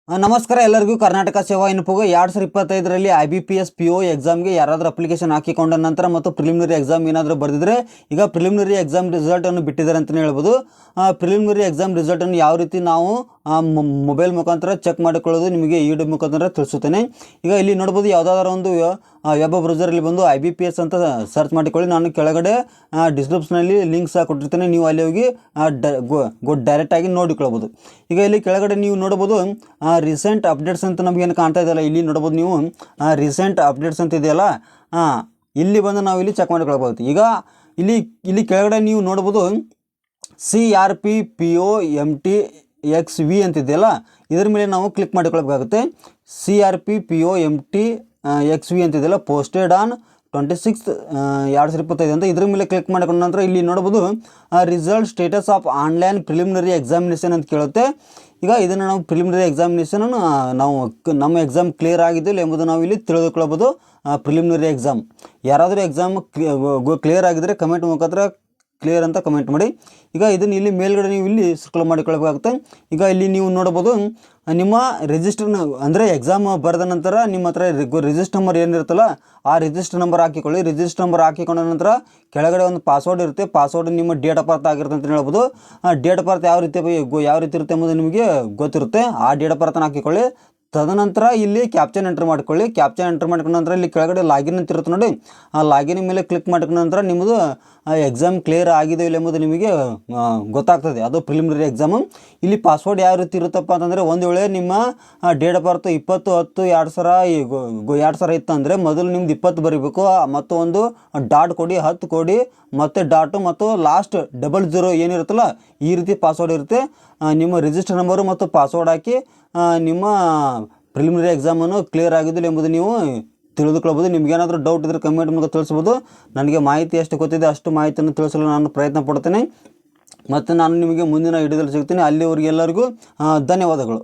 ನಮಸ್ಕಾರ ಎಲ್ಲರಿಗೂ ಕರ್ನಾಟಕ ಸೇವಾ ಇನ್ಫೋಗೆ 2025ರಲ್ಲಿ IBPS PO ಎಕ್ಸಾಮ್ಗೆ ಯಾರಾದರೂ ಅಪ್ಲಿಕೇಶನ್ ಹಾಕಿಕೊಂಡ ನಂತರ ಮತ್ತು ಪ್ರಿಲಿಮಿನರಿ ಎಕ್ಸಾಮ್ ಏನಾದರೂ ಬರೆದಿದ್ರೆ ಈಗ ಪ್ರಿಲಿಮಿನರಿ ಎಕ್ಸಾಮ್ ರಿಸಲ್ಟನ್ನು ಬಿಟ್ಟಿದ್ದಾರೆ ಅಂತಲೇ ಹೇಳ್ಬೋದು. ಪ್ರಿಲಿಮಿನರಿ ಎಕ್ಸಾಮ್ ರಿಸಲ್ಟನ್ನು ಯಾವ ರೀತಿ ನಾವು ಮೊಬೈಲ್ ಮುಖಾಂತರ ಚೆಕ್ ಮಾಡಿಕೊಳ್ಳೋದು ನಿಮಗೆ ಈ ವಿಡಿಯೋ ಮುಖಾಂತರ ತಿಳಿಸುತ್ತೇನೆ. ಈಗ ಇಲ್ಲಿ ನೋಡ್ಬೋದು ಯಾವುದಾದ್ರೂ ಒಂದು ವೆಬ್ ಬ್ರೌಸರಲ್ಲಿ ಬಂದು IBPS ಅಂತ ಸರ್ಚ್ ಮಾಡಿಕೊಳ್ಳಿ. ನಾನು ಕೆಳಗಡೆ ಡಿಸ್ಕ್ರಿಪ್ಷನಲ್ಲಿ ಲಿಂಕ್ ಸಹ ಕೊಟ್ಟಿರ್ತೇನೆ, ನೀವು ಅಲ್ಲಿ ಹೋಗಿ ಡೈರೆಕ್ಟಾಗಿ ನೋಡಿಕೊಳ್ಬೋದು. ಈಗ ಇಲ್ಲಿ ಕೆಳಗಡೆ ನೀವು ನೋಡ್ಬೋದು ರೀಸೆಂಟ್ ಅಪ್ಡೇಟ್ಸ್ ಅಂತ ನಮಗೇನು ಕಾಣ್ತಾ ಇದೆಯಲ್ಲ, ಇಲ್ಲಿ ನೋಡ್ಬೋದು ನೀವು ರೀಸೆಂಟ್ ಅಪ್ಡೇಟ್ಸ್ ಅಂತ ಇದೆಯಲ್ಲ, ಇಲ್ಲಿ ಬಂದು ನಾವು ಇಲ್ಲಿ ಚೆಕ್ ಮಾಡಿಕೊಳ್ಬೋದು. ಈಗ ಇಲ್ಲಿ ಕೆಳಗಡೆ ನೀವು ನೋಡ್ಬೋದು CRP-PO-MT-XV ಅಂತಿದೆಯಲ್ಲ, ಇದರ ಮೇಲೆ ನಾವು ಕ್ಲಿಕ್ ಮಾಡಿಕೊಳ್ಬೇಕಾಗುತ್ತೆ. CRP-PO-MT-XV ಅಂತಿದೆಯಲ್ಲ, ಪೋಸ್ಟೆಡ್ ಆನ್ 26 2025 ಅಂತ ಇದ್ರ ಮೇಲೆ ಕ್ಲಿಕ್ ಮಾಡಿಕೊಂಡ ನಂತರ ಇಲ್ಲಿ ನೋಡ್ಬೋದು result status of online preliminary examination ಅಂತ ಕೇಳುತ್ತೆ. ಈಗ ಇದನ್ನು ನಾವು ಪ್ರಿಲಿಮಿನರಿ ಎಕ್ಸಾಮಿನೇಷನ್ ನಾವು ನಮ್ಮ ಎಕ್ಸಾಮ್ ಕ್ಲಿಯರ್ ಆಗಿದ್ದಿಲ್ಲ ಎಂಬುದು ನಾವು ಇಲ್ಲಿ ತಿಳಿದುಕೊಳ್ಳಬಹುದು. ಪ್ರಿಲಿಮಿನರಿ ಎಕ್ಸಾಮ್ ಯಾರಾದರೂ ಎಕ್ಸಾಮ್ ಕ್ಲಿಯರ್ ಆಗಿದ್ದರೆ ಕಮೆಂಟ್ ಮುಖಾಂತರ ಕ್ಲಿಯರ್ ಅಂತ ಕಮೆಂಟ್ ಮಾಡಿ. ಈಗ ಇದನ್ನು ಇಲ್ಲಿ ಮೇಲ್ಗಡೆ ನೀವು ಇಲ್ಲಿ ಸರ್ಕಲ್ ಮಾಡಿಕೊಳ್ಬೇಕಾಗುತ್ತೆ. ಈಗ ಇಲ್ಲಿ ನೀವು ನೋಡ್ಬೋದು ನಿಮ್ಮ ರಿಜಿಸ್ಟರ್ ಅಂದರೆ ಎಕ್ಸಾಮ್ ಬರೆದ ನಂತರ ನಿಮ್ಮ ಹತ್ರ ರಿಜಿಸ್ಟರ್ ನಂಬರ್ ಏನಿರುತ್ತಲ್ಲ ಆ ರಿಜಿಸ್ಟರ್ ನಂಬರ್ ಹಾಕಿಕೊಳ್ಳಿ. ರಿಜಿಸ್ಟರ್ ನಂಬರ್ ಹಾಕಿಕೊಂಡ ನಂತರ ಕೆಳಗಡೆ ಒಂದು ಪಾಸ್ವರ್ಡ್ ಇರುತ್ತೆ, ಪಾಸ್ವರ್ಡ್ ನಿಮ್ಮ ಡೇಟ್ ಆಫ್ ಬರ್ತ್ ಆಗಿರುತ್ತೆ ಅಂತ ಹೇಳ್ಬೋದು. ಡೇಟ್ ಆಫ್ ಬರ್ತ್ ಯಾವ ರೀತಿ ಇರುತ್ತೆ ಎಂಬುದು ನಿಮಗೆ ಗೊತ್ತಿರುತ್ತೆ, ಆ ಡೇಟ್ ಆಫ್ ಬರ್ತನ್ನು ಹಾಕಿಕೊಳ್ಳಿ. ತದನಂತರ ಇಲ್ಲಿ ಕ್ಯಾಪ್ಚನ್ ಎಂಟರ್ ಮಾಡ್ಕೊಳ್ಳಿ. ಕ್ಯಾಪ್ಚನ್ ಎಂಟರ್ ಮಾಡ್ಕೊಂಡ ನಂತರ ಇಲ್ಲಿ ಕೆಳಗಡೆ ಲಾಗಿನ್ ಅಂತ ಇರುತ್ತೆ ನೋಡಿ, ಆ ಲಾಗಿನ್ ಮೇಲೆ ಕ್ಲಿಕ್ ಮಾಡ್ಕೊಂಡ ನಂತರ ನಿಮ್ಮದು ಎಕ್ಸಾಮ್ ಕ್ಲಿಯರ್ ಆಗಿದೆ ಇಲ್ಲ ಎಂಬುದು ನಿಮಗೆ ಗೊತ್ತಾಗ್ತದೆ. ಅದು ಪ್ರಿಲಿಮಿನರಿ ಎಕ್ಸಾಮು. ಇಲ್ಲಿ ಪಾಸ್ವರ್ಡ್ ಯಾವ ರೀತಿ ಇರುತ್ತಪ್ಪ ಅಂತಂದರೆ, ಒಂದು ವೇಳೆ ನಿಮ್ಮ ಡೇಟ್ ಆಫ್ ಬರ್ತ್ 20/10/2000 ಇತ್ತು ಅಂದರೆ ಮೊದಲು ನಿಮ್ದು 20 ಬರೀಬೇಕು, ಮತ್ತು ಒಂದು ಡಾಟ್ ಕೊಡಿ, 10 ಕೊಡಿ, ಮತ್ತು ಡಾಟು ಮತ್ತು ಲಾಸ್ಟ್ 00 ಏನಿರುತ್ತಲ್ಲ ಈ ರೀತಿ ಪಾಸ್ವರ್ಡ್ ಇರುತ್ತೆ. ನಿಮ್ಮ ರಿಜಿಸ್ಟರ್ ನಂಬರು ಮತ್ತು ಪಾಸ್ವರ್ಡ್ ಹಾಕಿ ನಿಮ್ಮ ಪ್ರಿಲಿಮಿನರಿ ಎಕ್ಸಾಮನ್ನು ಕ್ಲಿಯರ್ ಆಗಿದ್ದಿಲ್ಲ ಎಂಬುದು ನೀವು ತಿಳಿದುಕೊಳ್ಬೋದು. ನಿಮಗೇನಾದರೂ ಡೌಟ್ ಇದ್ದರೆ ಕಮೆಂಟ್ ಮೂಲಕ ತಿಳಿಸ್ಬೋದು. ನನಗೆ ಮಾಹಿತಿ ಎಷ್ಟು ಗೊತ್ತಿದೆ ಅಷ್ಟು ಮಾಹಿತಿಯನ್ನು ತಿಳಿಸಲು ನಾನು ಪ್ರಯತ್ನ ಪಡ್ತೇನೆ. ಮತ್ತು ನಾನು ನಿಮಗೆ ಮುಂದಿನ ವಿಡಿಯೋದಲ್ಲಿ ಸಿಗ್ತೀನಿ. ಅಲ್ಲಿವರೆಗೆ ಎಲ್ಲರಿಗೂ ಧನ್ಯವಾದಗಳು.